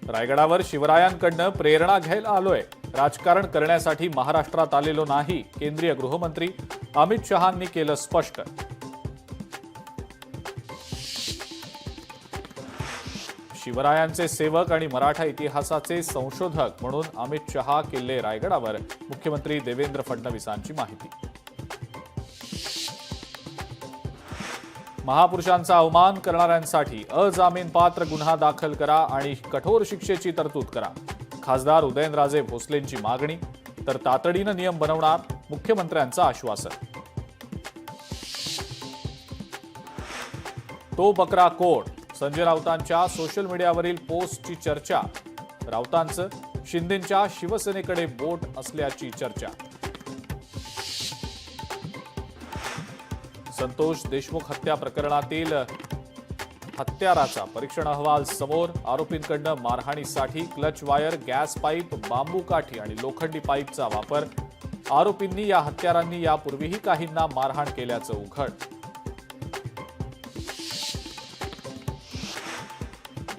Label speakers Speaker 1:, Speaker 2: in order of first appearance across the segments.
Speaker 1: रायगडावर शिवरायांकडनं प्रेरणा घ्यायला आलोय, राजकारण करण्यासाठी महाराष्ट्रात आलेलो नाही, केंद्रीय गृहमंत्री अमित शहांनी केलं स्पष्ट. शिवरायांचे सेवक आणि मराठा इतिहासाचे संशोधक म्हणून अमित शहा किल्ले रायगडावर, मुख्यमंत्री देवेंद्र फडणवीसांची माहिती. महापुरुषांचा अवमान करणाऱ्यांसाठी अजामीनपात्र गुन्हा दाखल करा आणि कठोर शिक्षेची तरतूद करा, खासदार उदयनराजे भोसलेंची मागणी. तर तातडीनं नियम बनवणार, मुख्यमंत्र्यांचं आश्वासन. तो बकरा कोण? संजय राऊतांच्या सोशल मीडियावरील पोस्टची चर्चा. राऊतांचं शिंदेंच्या शिवसेनेकडे बोट असल्याची चर्चा. संतोष देशमुख हत्या प्रकरणातील हत्याराचा परीक्षण अहवाल समोर. आरोपींकडनं मारहाणीसाठी क्लच वायर, गॅस पाईप, बांबू काठी आणि लोखंडी पाईपचा वापर. आरोपींनी या हत्यारांनी यापूर्वीही काहींना मारहाण केल्याचं उघड.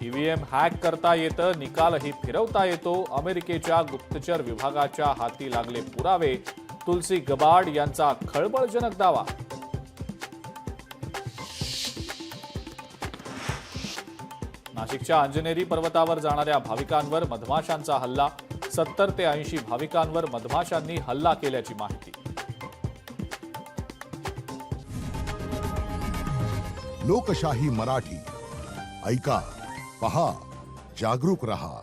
Speaker 1: ईव्हीएम हॅक करता येतं, निकालही फिरवता येतो. अमेरिकेच्या गुप्तचर विभागाच्या हाती लागले पुरावे. तुलसी गबाड यांचा खळबळजनक दावा. नाशिकच्या अंजनेरी पर्वतावर जाणाऱ्या भाविकांवर मधमाशांचा हल्ला. 70 ते 80 भाविकांवर मधमाशांनी हल्ला केल्याची माहिती.
Speaker 2: लोकशाही मराठी ऐका, पहा, जागरूक रहा.